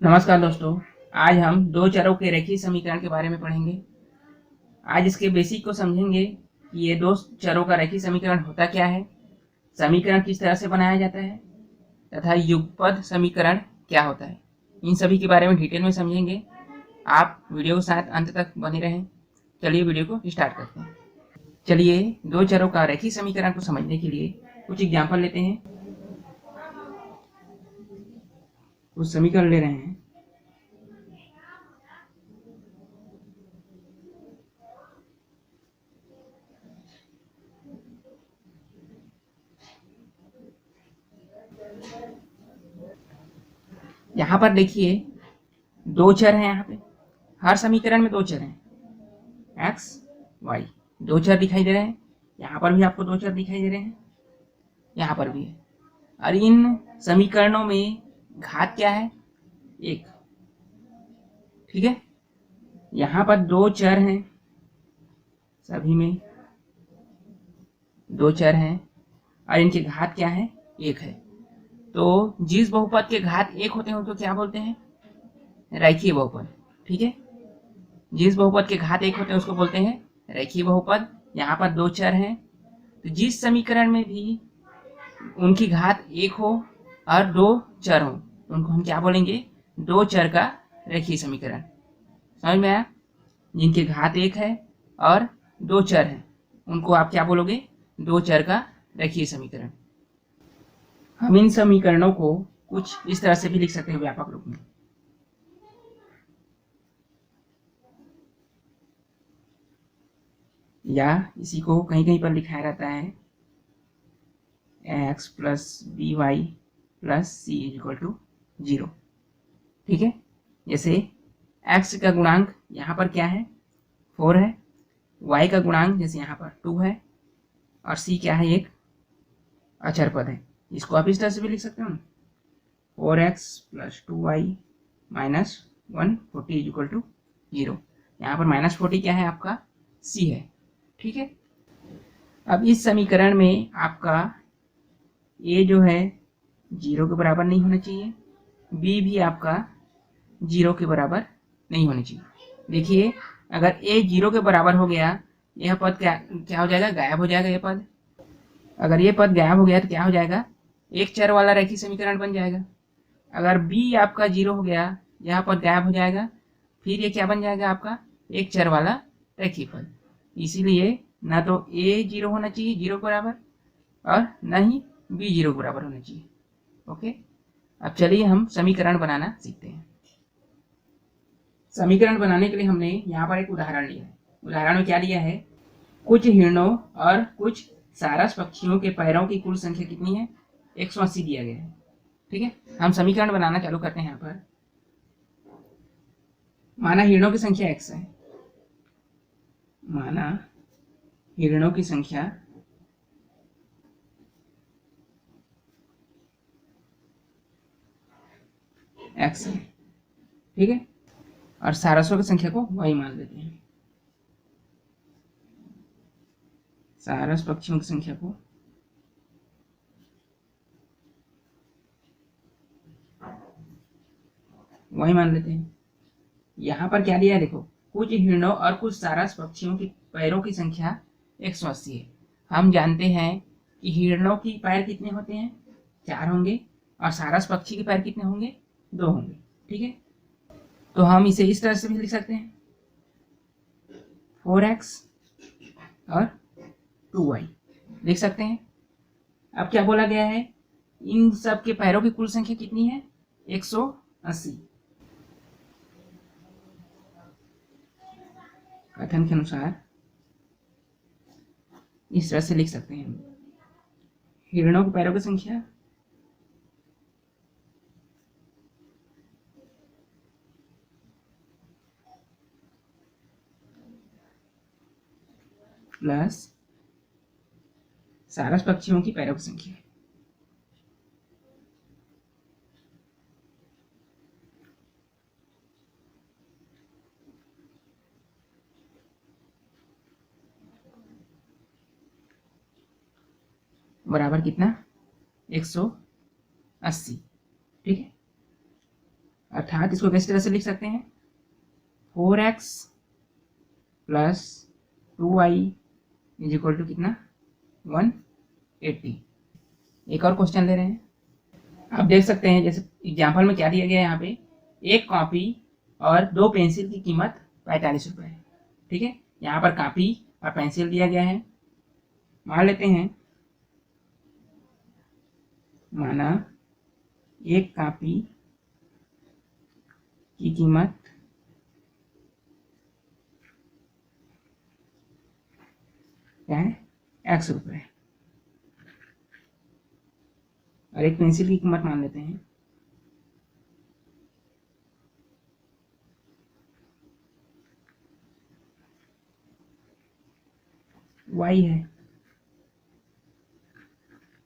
नमस्कार दोस्तों, आज हम दो चरों के रेखीय समीकरण के बारे में पढ़ेंगे। आज इसके बेसिक को समझेंगे कि ये दो चरों का रेखीय समीकरण होता क्या है, समीकरण किस तरह से बनाया जाता है तथा युगपद समीकरण क्या होता है। इन सभी के बारे में डिटेल में समझेंगे। आप वीडियो के साथ अंत तक बने रहें। चलिए वीडियो को स्टार्ट करते हैं। चलिए दो चरों का रेखीय समीकरण को समझने के लिए कुछ एग्जाम्पल लेते हैं। कुछ समीकरण ले रहे हैं। यहाँ पर देखिए दो चर हैं। यहाँ पे हर समीकरण में दो चर हैं, x y दो चर दिखाई दे रहे हैं। यहाँ पर भी आपको दो चर दिखाई दे रहे हैं, यहाँ पर भी है। और इन समीकरणों में घात क्या है? एक। ठीक है, यहाँ पर दो चर हैं, सभी में दो चर हैं और इनके घात क्या है? एक है। तो जिस बहुपद के घात एक होते हैं उनको क्या बोलते हैं? रेखीय बहुपद। ठीक है, जिस बहुपद के घात एक होते हैं उसको बोलते हैं रेखीय बहुपद। यहाँ पर दो चर हैं, तो जिस समीकरण में भी उनकी घात एक हो और दो चर हो उनको हम क्या बोलेंगे? दो चर का रेखीय समीकरण। समझ में आया? जिनके घात एक है और दो चर है उनको आप क्या बोलोगे? दो चर का रेखीय समीकरण। हम इन समीकरणों को कुछ इस तरह से भी लिख सकते हैं व्यापक रूप में। या इसी को कहीं कहीं पर लिखाया रहता है x plus b y plus c equal to 0। ठीक है, जैसे x का गुणांक यहाँ पर क्या है? 4 है। y का गुणांक जैसे यहाँ पर 2 है और c क्या है? एक अचर पद है। इसको आप इस तरह से भी लिख सकते हो, 4x plus 2y minus 140 equal to 0। यहाँ पर माइनस 40 क्या है? आपका c है। ठीक है, अब इस समीकरण में आपका a जो है 0 के बराबर नहीं होना चाहिए, b भी आपका 0 के बराबर नहीं होना चाहिए। देखिए, अगर a 0 के बराबर हो गया, यह पद क्या हो जाएगा? गायब हो जाएगा ये पद। अगर ये पद गायब हो गया तो क्या हो जाएगा? एक चर वाला रेखीय समीकरण बन जाएगा। अगर b आपका 0 हो गया, यह पद गायब हो जाएगा, फिर ये क्या बन जाएगा? आपका एक चर वाला रेखीय पद। इसीलिए ना तो a 0 होना चाहिए 0 के बराबर और ना ही b 0 के बराबर होना चाहिए। ओके, अब चलिए हम समीकरण बनाना सीखते हैं। समीकरण बनाने के लिए हमने यहाँ पर एक उदाहरण लिया है। उदाहरण में क्या लिया है? कुछ हिरणों और कुछ सारस पक्षियों के पैरों की कुल संख्या कितनी है? 180 दिया गया है। ठीक है, हम समीकरण बनाना चालू करते हैं। यहाँ पर माना हिरणों की संख्या x है। माना हिरणों की संख्या x है। ठीक है, और सारसों की संख्या को y मान लेते हैं। सारस पक्षियों की संख्या को y मान लेते हैं। यहाँ पर क्या दिया है? देखो, कुछ हिरणों और कुछ सारस पक्षियों की पैरों की संख्या 180 है। हम जानते हैं कि हिरणों की पैर कितने होते हैं? 4 होंगे और सारस पक्षी के पैर कितने होंगे? 2 होंगे। ठीक है, तो हम इसे इस तरह से भी लिख सकते हैं, 4x और 2y लिख सकते हैं। अब क्या बोला गया है? इन सब के पैरों की कुल संख्या कितनी है? 180। कथन के अनुसार इस तरह से लिख सकते हैं, हिरणों के पैरों की संख्या प्लस सारस पक्षियों की पैरों की संख्या। बराबर कितना? 180। ठीक है, और अर्थात इसको किस तरह से लिख सकते हैं, 4x plus 2y is equal to कितना, 180। एक और क्वेश्चन ले रहे हैं। आप देख सकते हैं जैसे एग्जाम्पल में क्या दिया गया है, यहाँ पे एक कॉपी और 2 पेंसिल की कीमत 45 रुपये है। ठीक है, यहाँ पर कॉपी और पेंसिल दिया गया है। मान लेते हैं, माना एक कॉपी की कीमत क्या है, x रुपये, और एक पेंसिल की कीमत मान लेते हैं y है।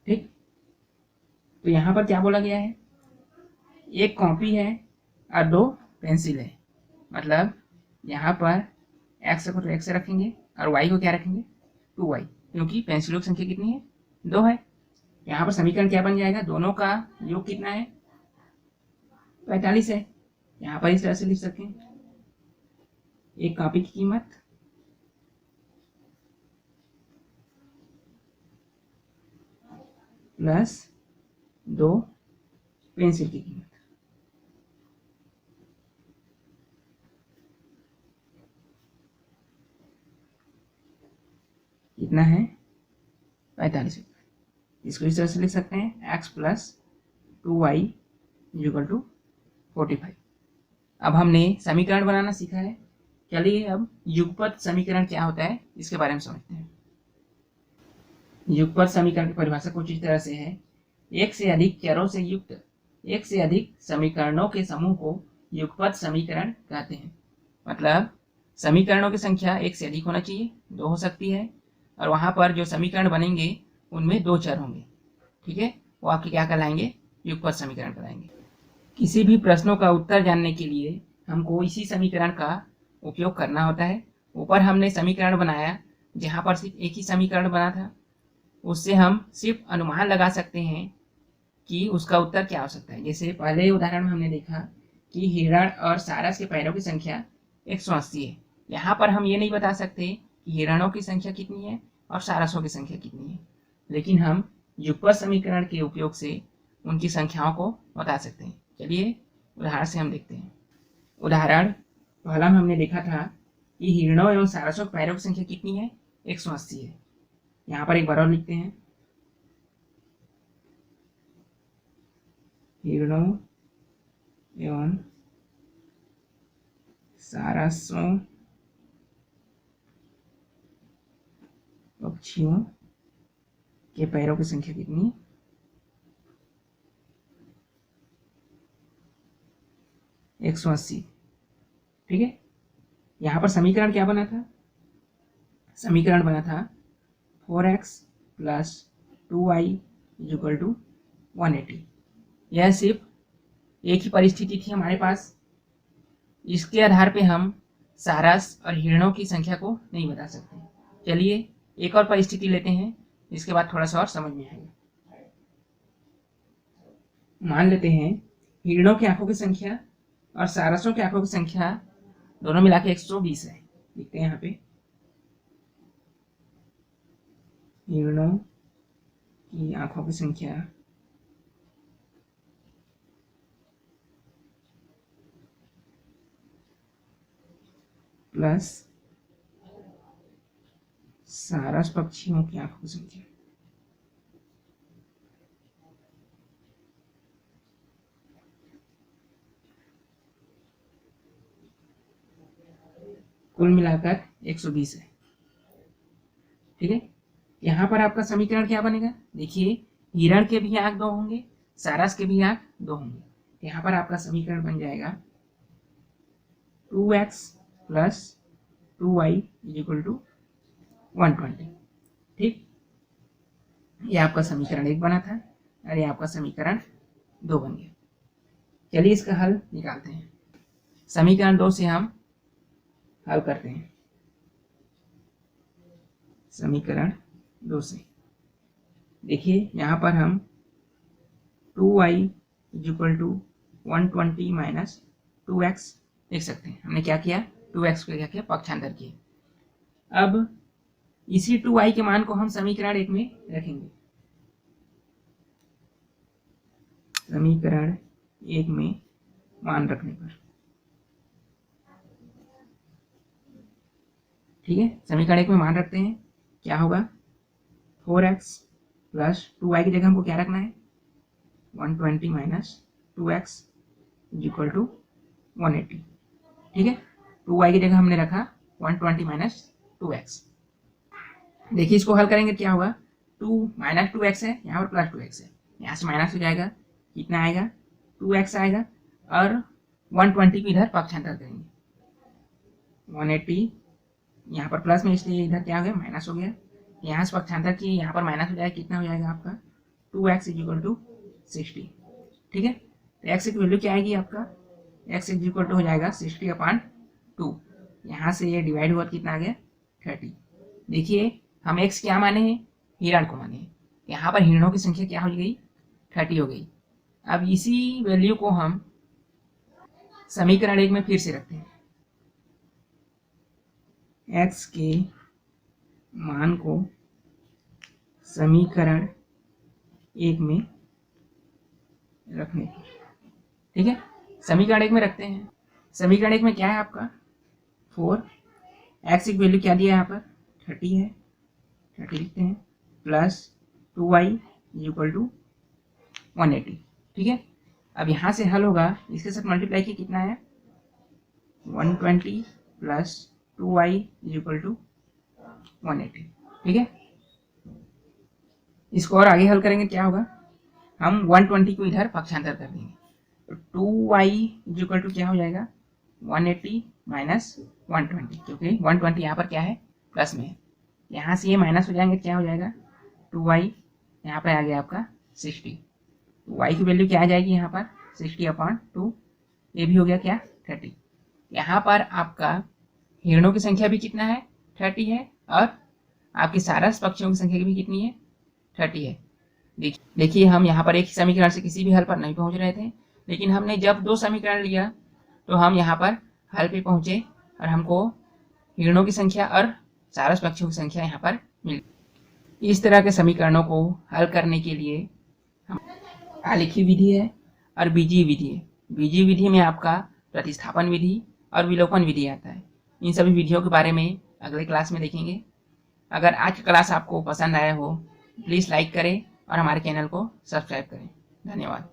ठीक, तो यहाँ पर क्या बोला गया है, एक कॉपी है और 2 पेंसिल है, मतलब यहाँ पर x को तो x रखेंगे और y को क्या रखेंगे, 2y, क्योंकि पेंसिलों की संख्या कितनी है, 2 है। यहाँ पर समीकरण क्या बन जाएगा, दोनों का योग कितना है, 45 है। यहाँ पर इस तरह से लिख सकते हैं, एक कॉपी की कीमत प्लस 2 पेंसिल की कीमत, कितना है, 45 रुपये। इसको इस तरह से लिख सकते हैं, x plus 2y equal to 45। अब हमने समीकरण बनाना सीखा है, चलिए अब युगपत समीकरण क्या होता है इसके बारे में समझते हैं। युगपत समीकरण की परिभाषा कुछ इस तरह से है, एक से अधिक चरों से युक्त एक से अधिक समीकरणों के समूह को युगपत समीकरण कहते हैं। मतलब समीकरणों की संख्या एक से अधिक होना चाहिए, 2 हो सकती है, और वहाँ पर जो समीकरण बनेंगे उनमें 2 चर होंगे। ठीक है, वो आपके क्या कहलाएंगे, युगपत समीकरण कहलाएंगे। किसी भी प्रश्नों का उत्तर जानने के लिए हमको इसी समीकरण का उपयोग करना होता है। ऊपर हमने समीकरण बनाया जहाँ पर सिर्फ एक ही समीकरण बना था, उससे हम सिर्फ अनुमान लगा सकते हैं कि उसका उत्तर क्या हो सकता है। जैसे पहले उदाहरण में हमने देखा कि हिरण और सारस के पैरों की संख्या 180 है। यहाँ पर हम ये नहीं बता सकते कि हिरणों की संख्या कितनी है और सारसों की संख्या कितनी है, लेकिन हम युगपत समीकरण के उपयोग से उनकी संख्याओं को बता सकते हैं। चलिए उदाहरण से हम देखते हैं। उदाहरण पहला में हमने देखा था कि हिरणों एवं सारसों के पैरों की संख्या कितनी है, 180 है। यहाँ पर एक बार और लिखते हैं, हिरणों एवं सारसों पक्षियों के पैरों की संख्या कितनी है, 180। ठीक है, यहाँ पर समीकरण क्या बना था, समीकरण बना था 4x plus 2y equal to 180। यह सिर्फ एक ही परिस्थिति थी हमारे पास, इसके आधार पे हम सारस और हिरणों की संख्या को नहीं बता सकते। चलिए एक और परिस्थिति लेते हैं, इसके बाद थोड़ा सा और समझ में आएगा। मान लेते हैं हिरणों की आंखों की संख्या और सारसों की आंखों की संख्या दोनों मिला के 120 है। लिखते हैं यहाँ पे, हिरणों की आंखों की संख्या प्लस सारस पक्षियों की आंखों की संख्या। कुल मिलाकर 120 है। ठीक है, यहाँ पर आपका समीकरण क्या बनेगा, देखिए हिरण के भी आंख 2 होंगे, सारस के भी आंख 2 होंगे। यहाँ पर आपका समीकरण बन जाएगा 2x plus 2y equal to 120। ठीक, ये आपका समीकरण 1 बना था और ये आपका समीकरण 2 बन गया। चलिए इसका हल निकालते हैं। समीकरण 2 से हम हल करते हैं। समीकरण 2 से देखिए यहाँ पर हम 2y equal to 120 minus 2x लिख सकते हैं। हमने क्या किया, 2x को क्या किया, पक्षांतर किया। अब इसी 2y के मान को हम समीकरण 1 में रखेंगे। समीकरण 1 में मान रखने पर, ठीक है, समीकरण 1 में मान रखते हैं, क्या होगा, 4x प्लस 2y की जगह हमको क्या रखना है, 120 माइनस 2x इक्वल टू 180, ठीक है। 2y की जगह हमने रखा 120 माइनस 2x। देखिए इसको हल करेंगे क्या होगा, 2 माइनस 2x है, यहाँ पर प्लस 2x है, यहाँ से माइनस हो जाएगा, कितना आएगा, 2x आएगा, और 120 को इधर पक्षांतर करेंगे, 180 यहाँ पर प्लस में, इसलिए इधर क्या हो गया, माइनस हो गया, यहाँ से पक्षांतर किए, यहाँ पर माइनस हो जाएगा, कितना हो जाएगा आपका, 2x इक्वल टू 60, ठीक है। तो x की वैल्यू क्या आएगी आपका, x इक्वल टू हो जाएगा 60/2, यहाँ से ये डिवाइड हुआ, कितना आ गया, 30। देखिए हम x क्या माने हैं, हिरण को माने हैं, यहाँ पर हिरणों की संख्या क्या हो गई, 30 हो गई। अब इसी वैल्यू को हम समीकरण 1 में फिर से रखते हैं, x के मान को समीकरण 1 में रखने पर, ठीक है, समीकरण 1 में रखते हैं। समीकरण 1 में क्या है आपका, 4, x की वैल्यू क्या दिया है यहाँ पर, 30 है, 30 लिखते हैं, प्लस 2y इक्वल टू 180, ठीक है। अब यहाँ से हल होगा, इसके साथ मल्टीप्लाई किया, कितना है, 120 प्लस 2y इक्वल टू 180, ठीक है। इसको और आगे हल करेंगे, क्या होगा, हम 120 को इधर पक्षांतर कर देंगे, तो 2y इक्वल टू क्या हो जाएगा, 180 माइनस 120, क्योंकि 120 यहाँ पर क्या है, प्लस में है, यहाँ से ये माइनस हो जाएंगे, क्या हो जाएगा, 2y यहाँ पर आ गया आपका 60, y की वैल्यू क्या आ जाएगी यहाँ पर, 60/2, ये भी हो गया क्या, 30। यहाँ पर आपका हिरणों की संख्या भी कितना है, 30 है, और आपकी सारस पक्षियों की संख्या भी कितनी है, 30 है। देखिए हम यहाँ पर एक समीकरण से किसी भी हल पर नहीं पहुँच रहे थे, लेकिन हमने जब 2 समीकरण लिया तो हम यहाँ पर हल पे पहुँचे, और हमको हिरणों की संख्या और सारस पक्षियों की संख्या यहाँ पर मिली। इस तरह के समीकरणों को हल करने के लिए हम आलेखी विधि है और बीजीय विधि है। बीजीय विधि में आपका प्रतिस्थापन विधि और विलोपन विधि आता है। इन सभी विधियों के बारे में अगले क्लास में देखेंगे। अगर आज की क्लास आपको पसंद आया हो, प्लीज़ लाइक करें और हमारे चैनल को सब्सक्राइब करें। धन्यवाद।